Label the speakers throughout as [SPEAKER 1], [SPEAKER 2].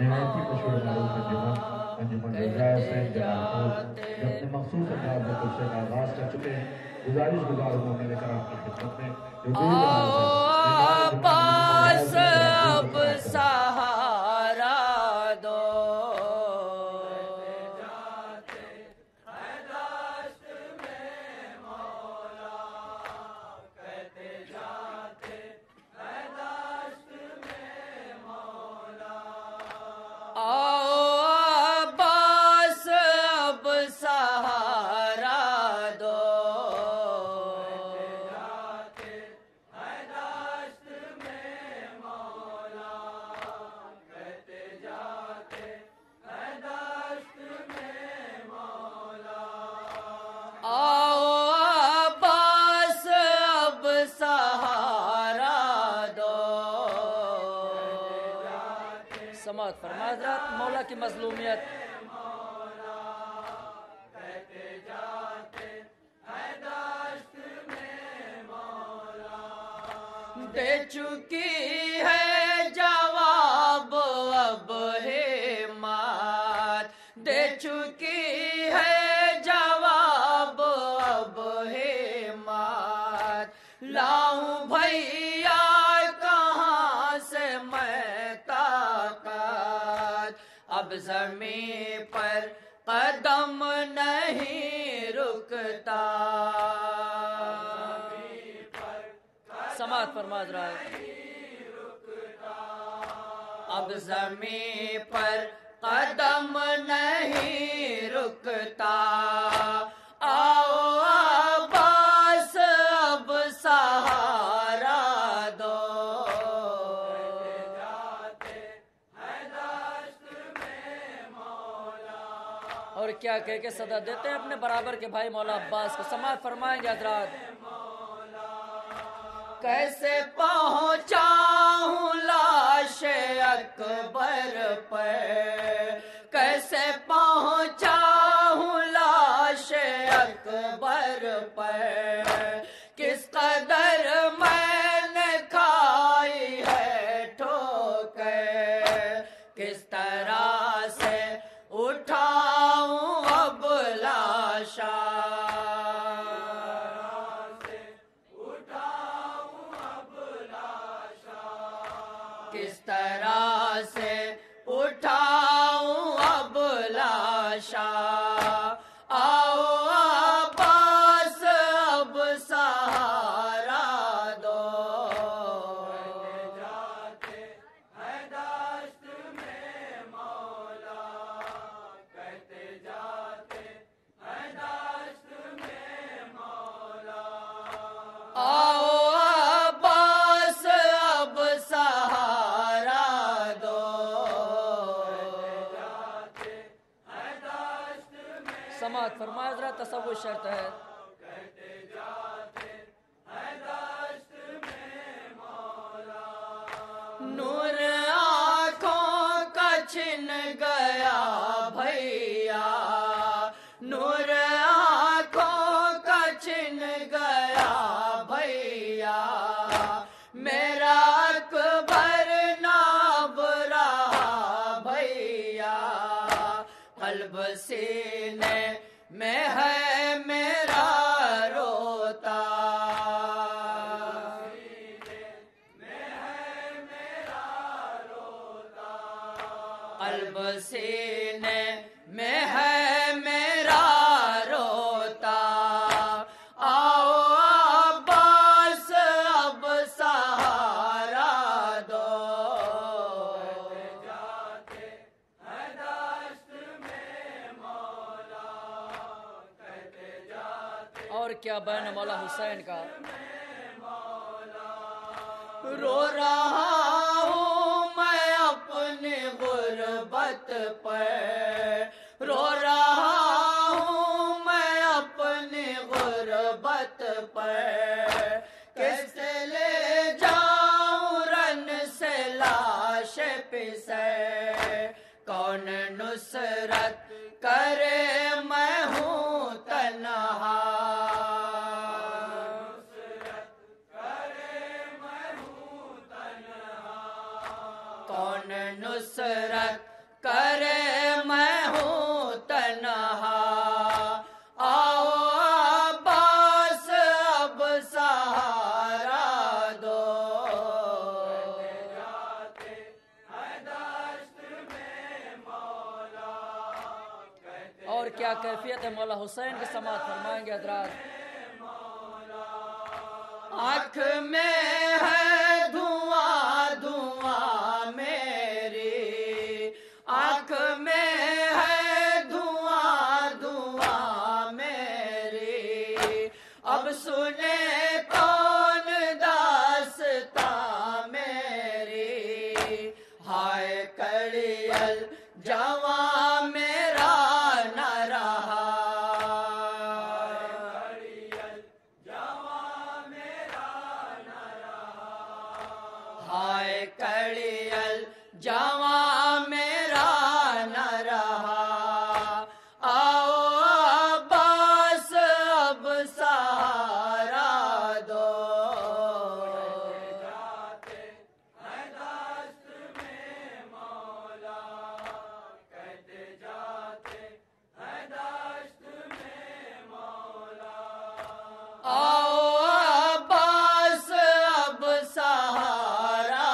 [SPEAKER 1] نہایت ہی مشہور معروف انجمن رضا حسین جلال پور جو اپنے مخصوص انداز میں کلچے کا آغاز کر چکے ہیں، گزارش گزار ہوں میرے کرام کی خدمت میں جو دور دراز سے مہمان جناب انجمن رضا
[SPEAKER 2] پاس
[SPEAKER 1] حسین
[SPEAKER 2] اب
[SPEAKER 1] جلال پور
[SPEAKER 2] سہارا دو عباس اب سہارا دو عباس اب سہارا دو سماعت فرما حضرات مولا کی مظلومیت دے چکی ہے جواب اب ہمت دے چکی ہے جواب اب ہمت لاؤں بھیا کہاں سے میں طاقت اب زمین پر قدم نہیں رکتا سماعت فرما حضرات اب زمین پر قدم نہیں رکتا آؤ عباس اب سہارا دو اور کیا کہہ کے صدا دیتے ہیں اپنے برابر کے بھائی مولا عباس کو سماعت فرمائیں گے حضرات کیسے پہنچا ہوں لاش اکبر پر کیسے پہنچا ہوں لاش اکبر پر کس قدر میں نے کھائی ہے ٹھوکر کس طرح سے اٹھاؤں اب لاشا کس طرح سے اٹھاؤں اب لاشا آؤ عباس اب سہارا دو آؤ عباس اب سہارا دو سماعت فرمائے حضرات تصور شرط ہے نور آنکھوں کا چھن گیا بھیا نور آنکھوں کا چھن گیا بھیا میرا اکبر ناب رہا بھیا قلب سینے میں ہے میرا روتا قلب سینے میں ہے میرا روتا آؤ عباس اب سہارا دو اور کیا بیان مولا حسین کا رو رہا ہوں میں اپنی غربت پر رو رہا ہوں میں اپنی غربت پر کیسے لے جاؤں رن سے لاش پسے کون نصرت کرے میں ہوں تنہا کون نصرت کرے میں ہوں تنہا آؤ عباس اب سہارا دو اور کیا کیفیت ہے مولا حسین کی سماعت فرمائیں گے حضرات آنکھ میں ہے دھواں دھواں میری آنکھ میں ہے دھواں دھواں میری اب سنے کون داستاں میری ہائے کڑیل جوان میرا نہ رہا ہائے کڑیل جوان میرا نہ رہا آؤ عباس اب سہارا دو آؤ عباس اب سہارا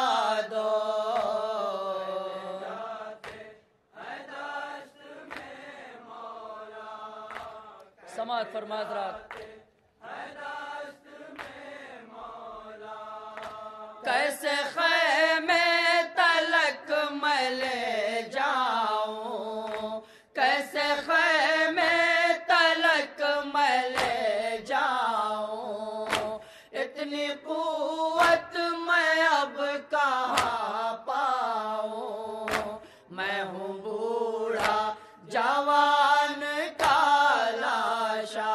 [SPEAKER 2] دو سماعت فرما حضرات کیسے خیمے تلک میں لے جاؤں کیسے خیمے تلک میں لے جاؤں اتنی قوت میں اب کہاں پاؤں میں ہوں بوڑھا جوان کا لاشا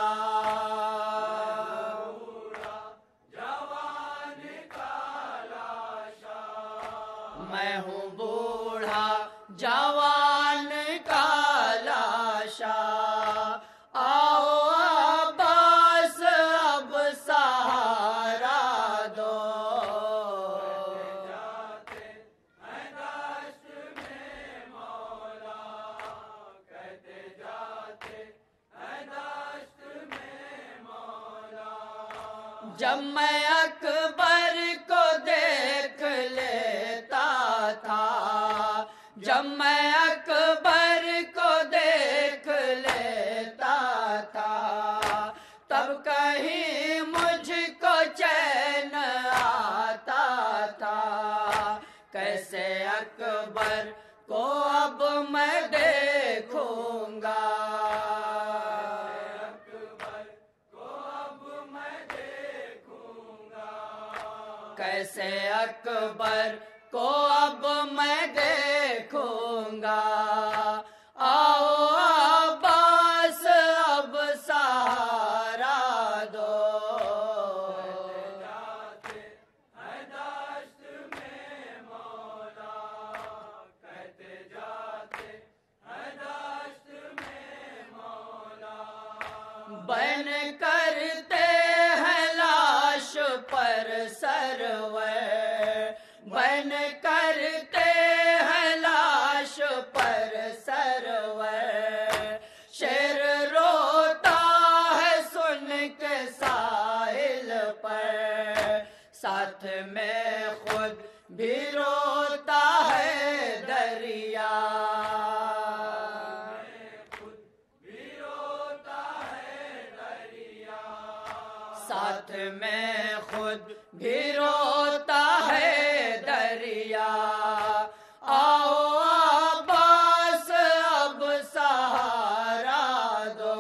[SPEAKER 2] میں ہوں بوڑھا جوان کا لاشا آؤ عباس اب سہارا دو جب میں اکبر کو دیکھ لیتا تھا جب میں اکبر کو دیکھ لیتا تھا تب کہیں مجھ کو چین آتا تھا کیسے اکبر کو اب میں دیکھوں گا کیسے اکبر کو اب میں دیکھوں گا آؤ عباس اب سہارا دو بن کرتے ہیں لاش پر سرور بن کرتے ہیں لاش پر سرور شیر روتا ہے سن کے ساحل پر ساتھ میں خود بھی روتا ہے دریا ساتھ میں خود بھی روتا ہے دریا آؤ عباس اب سہارا دو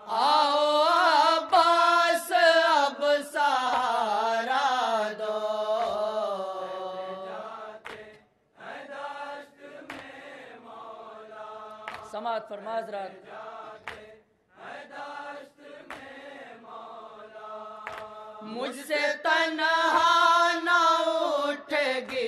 [SPEAKER 2] آؤ عباس اب سہارا دو سماعت فرما حضرات مجھ سے تنہا نہ اٹھے گی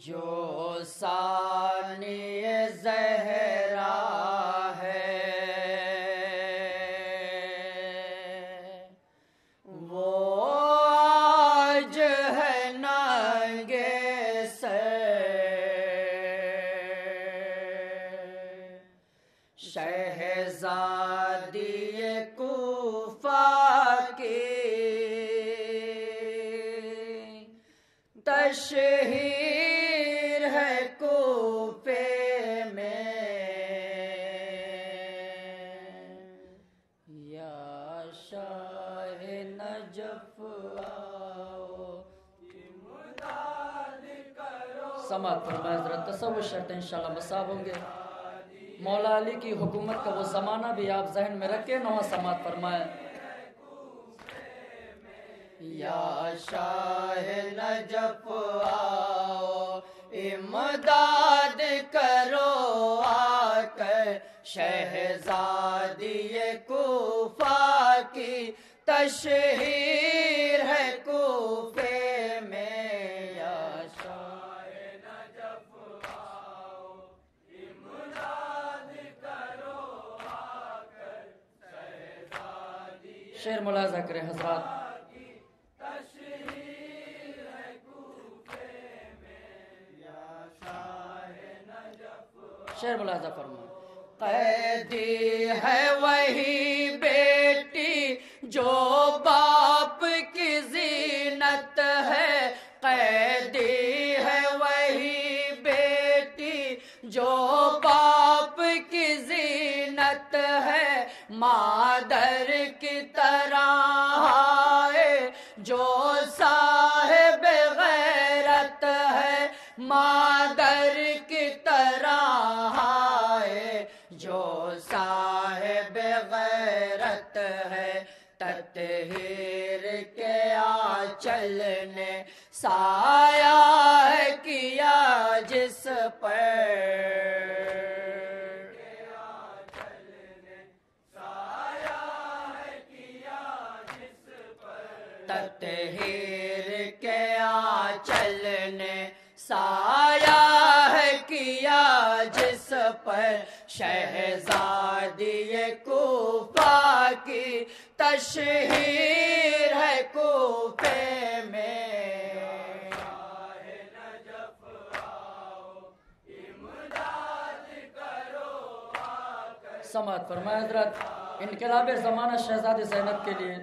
[SPEAKER 3] جو ثانی زہرا ہے وہ آج ہے ننگے سر، شہزادی کوفہ کی تشہیر ہے کوفے میں، یا شاہ نجف آؤ امداد کرو۔
[SPEAKER 2] سماعت فرمائے حضرت، تصور شرط انشاءاللہ مصاب ہوں گے۔ مولا علی کی حکومت کا وہ زمانہ بھی آپ ذہن میں رکھیں، نوحہ سماعت فرمائے۔
[SPEAKER 3] یا شاہ نجف آؤ امداد کرو آ کر، شہزادی کوفہ کی تشہیر ہے کوفے میں، یا شاہ نجف آؤ امداد کرو آ کر، شہزادی
[SPEAKER 2] شعر ملاحظہ کریں حضرات۔ شعر ملاحظہ فرمائیں۔
[SPEAKER 3] قیدی ہے وہی بیٹی جو باپ کی زینت ہے، قیدی ہے وہی بیٹی جو باپ کی زینت ہے، مادر کی طرح ہے جو صاحب غیرت ہے، مادر کی طرح ہے جو صاحب غیرت ہے، تطہیر کے آنچل نے سایہ ہے کیا جس پر، تطہیر کے آنچل نے سایہ ہے کیا جس پر، شہزادی کوفہ کی تشہیر ہے کوفے میں،
[SPEAKER 2] سماعت فرمائے حضرت۔ انقلاب زمانہ شہزادی زینب کے لیے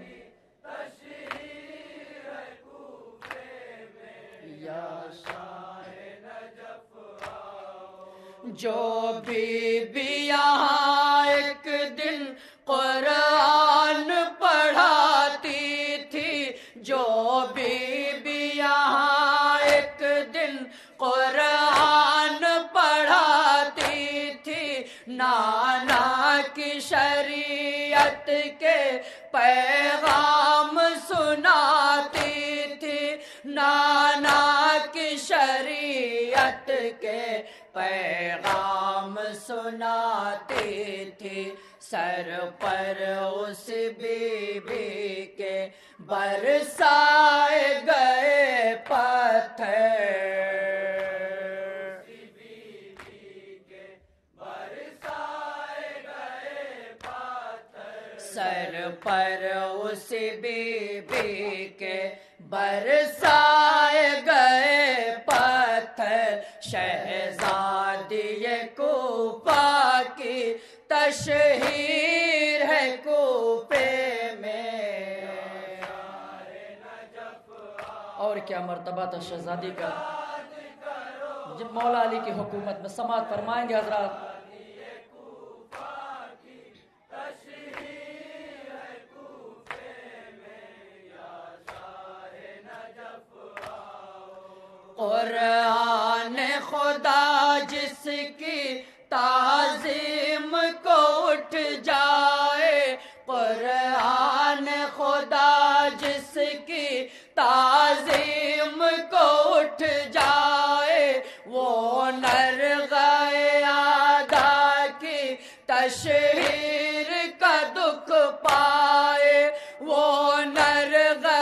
[SPEAKER 3] جو بی بی یہاں ایک دن قرآن پڑھاتی تھی، جو بی بی یہاں ایک دن قرآن پڑھاتی تھی، نانا کی شریعت کے پیغام سناتی تھی، نانا کی شریعت کے پیغام سناتی تھی، سر پر اس بی بی کے برسائے گئے پتھر، سر پر اس بی بی کے برسائے گئے پتھر، شہزادی کوفہ کی تشہیر ہے کوفے میں،
[SPEAKER 2] اور کیا مرتبہ تھا شہزادی کا جب مولا علی کی حکومت میں۔ سماعت فرمائیں گے حضرات۔
[SPEAKER 3] قرآن خدا جس کی تعظیم کو اٹھ جائے، قرآن خدا جس کی تعظیم کو اٹھ جائے، وہ نرغہ اعداء کی تشہیر کا دکھ پائے، وہ نرغہ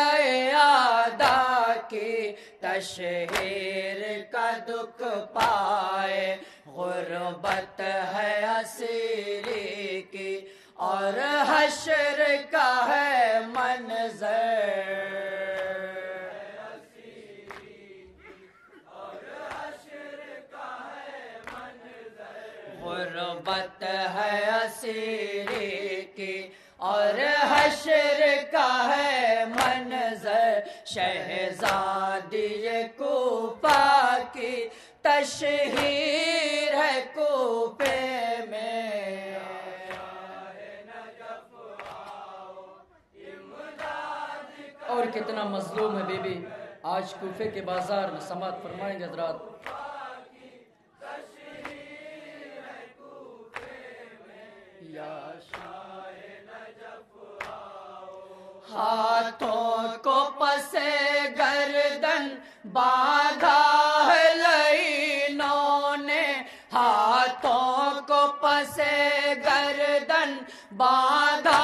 [SPEAKER 3] اعداء کی تشہیر کا دکھ پائے غربت ہے اسیری کی اور حشر کا ہے منظر غربت ہے اسیری کی اور حشر کا ہے منظر شہزادی کوفہ کی تشہیر ہے کوفے میں
[SPEAKER 2] اور کتنا مظلوم ہے بی بی آج کوفے کے بازار میں سماعت فرمائیں گے حضرات
[SPEAKER 3] ہاتھوں کو پسے گردن باندھا ہے لعینوں نے ہاتھوں کو پسے گردن باندھا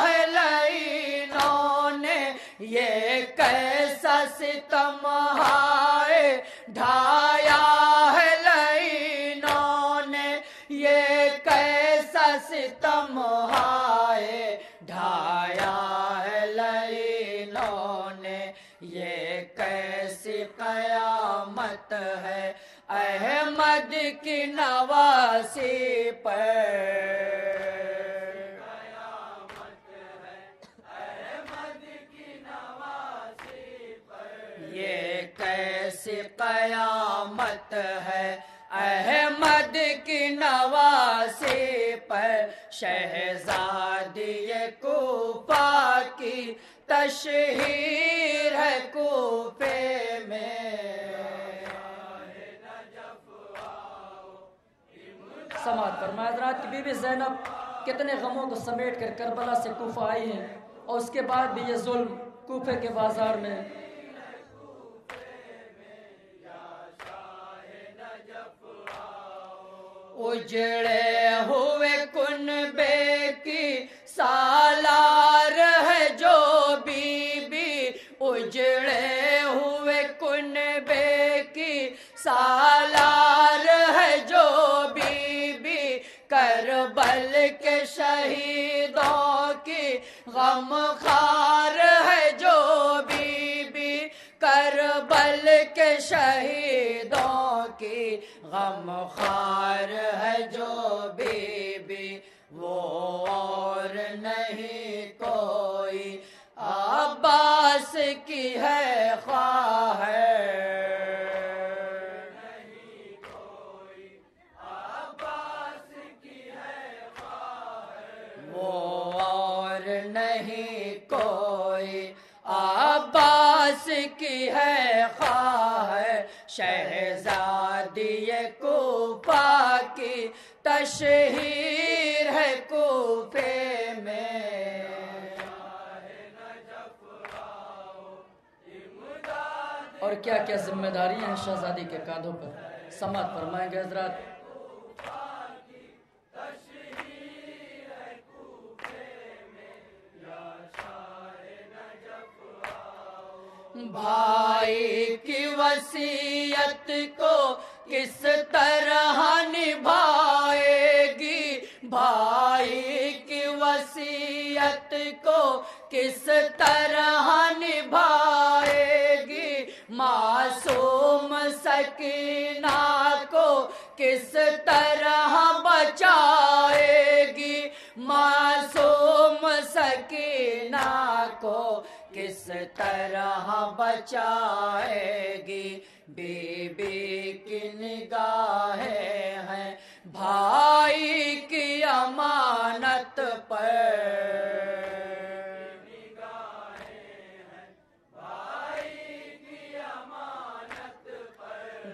[SPEAKER 3] ہے لعینوں نے یہ کیسا ستم ہائے ڈھایا ہے لعینوں نے یہ کیسا ستم ہائے ڈھایا ہے لعینوں نے یہ کیسی قیامت ہے احمد کی نواسی پر یہ کیسی قیامت ہے احمد کی نواسی پر شہزادی کوفہ کی تشہیر ہے کوفے میں
[SPEAKER 2] سماعت فرمائے حضرات کی بی بی زینب کتنے غموں کو سمیٹ کر کربلا سے کوفہ آئی ہیں اور اس کے بعد بھی یہ ظلم کوفے کے بازار میں
[SPEAKER 3] اجڑے ہوئے کنبے کی سالار ہے جو بی بی اجڑے ہوئے کنبے کی سالار ہے جو بی بی کربل کے شہیدوں کی غم خوار ہے جو بی بی کربل کے شہیدوں کی غم خوار ہے جو بی بی وہ اور نہیں کوئی عباس کی ہے خواہر وہ اور نہیں کوئی عباس کی ہے خواہر شہزادی کوفہ کی تشہیر ہے کوفے میں
[SPEAKER 2] اور کیا کیا ذمہ داریاں ہیں شہزادی کے کاندھوں پر سماعت فرمائیں گے حضرات
[SPEAKER 3] بھائی کی وصیت کو کس طرح نبھائے گی بھائی کی وصیت کو کس طرح نبھائے گی معصوم سکینہ کو کس طرح بچائے گی معصوم سکینہ کو کس طرح بچائے گی بی بی کی نگاہیں ہیں بھائی کی امانت پر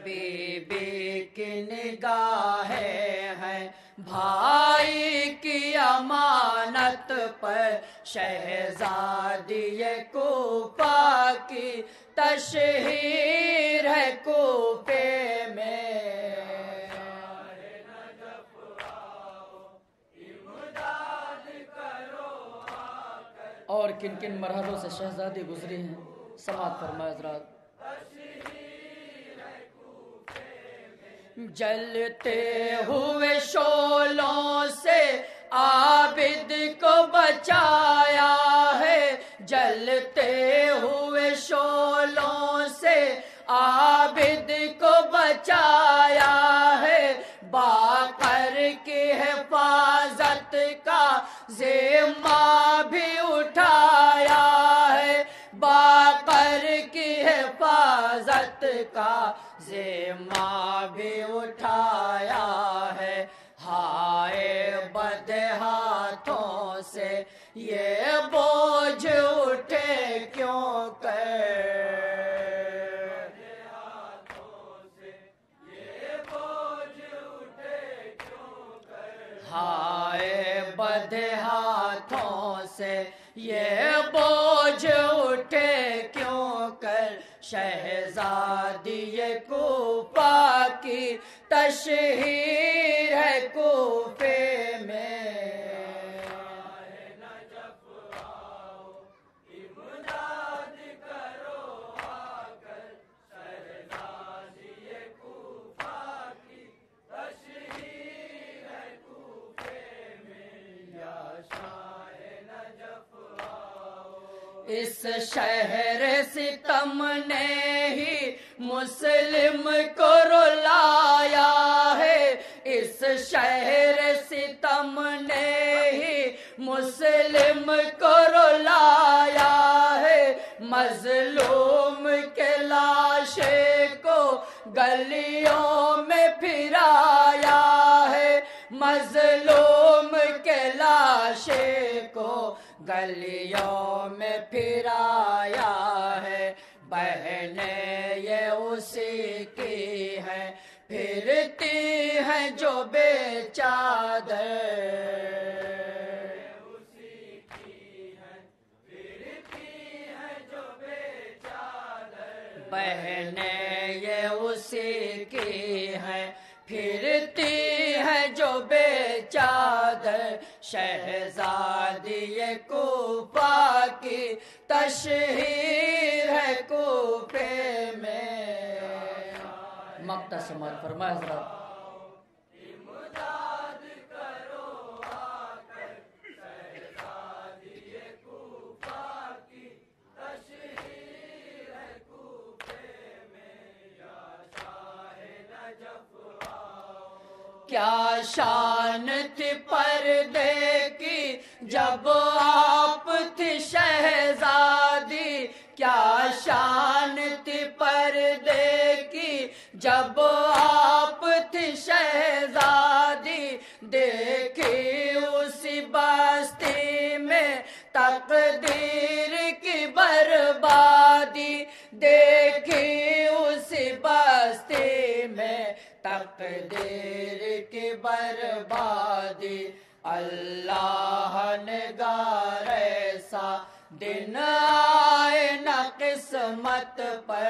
[SPEAKER 3] بی بی کی نگاہیں ہیں بھائی کی امانت پر شہزادی کوفہ کی تشہیر ہے کوفے میں
[SPEAKER 2] اور کن کن مرحلوں سے شہزادی گزری ہیں سماعت فرمائے حضرات جلتے ہوئے شعلوں سے عابد کو بچایا ہے، جلتے ہوئے شعلوں سے عابد کو بچایا ہے، باقر کی حفاظت کا ذمہ بھی اٹھایا ہے، باقر کی حفاظت کا ذمہ بھی اٹھایا ہے۔ ہائے بد ہاتھوں سے یہ بوجھ اٹھے کیوں کر، ہائے بد ہاتھوں سے یہ بوجھ اٹھے کیوں کر، شہزادی کوفہ کی تشہیر ہے کوفے میں، اس شہر ستم نے ہی مسلم کو رلایا ہے، اس شہر ستم نے ہی مسلم کو رلایا ہے، مظلوم کے لاشے کو گلیوں میں پھرایا ہے، مظلوم کے لاشے کو گلیوں میں پھرایا ہے، بہنیں یہ اسی کی ہیں پھرتی ہیں جو بے چادر، بہنیں یہ اسی کی ہیں پھرتی ہے جو بے چادر، شہزادی کوفہ کی تشہیر ہے کوفے میں۔ مقطع سماعت فرمائے حضرات۔ کیا شان تھی پردے کی جب آپ تھی شہزادی، کیا شان تھی پردے کی جب آپ تھی شہزادی، دیکھی اسی بستی میں تقدیر کی بربادی، دیکھی اسی بستی میں تقدیر کی بربادی، اللہ نگار ایسا دن آئے نہ قسمت پر،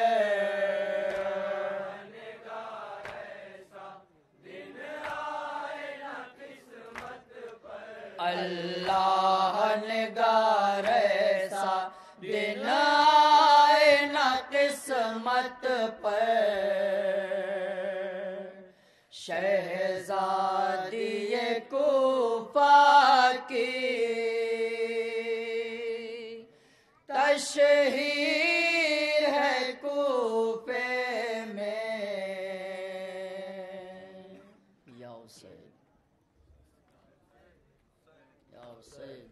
[SPEAKER 2] اللہ نگار ایسا دن آئے نہ قسمت پر، شہزادی کوفہ کی تشہیر ہے کوفے میں۔ یا حسین، یا حسین۔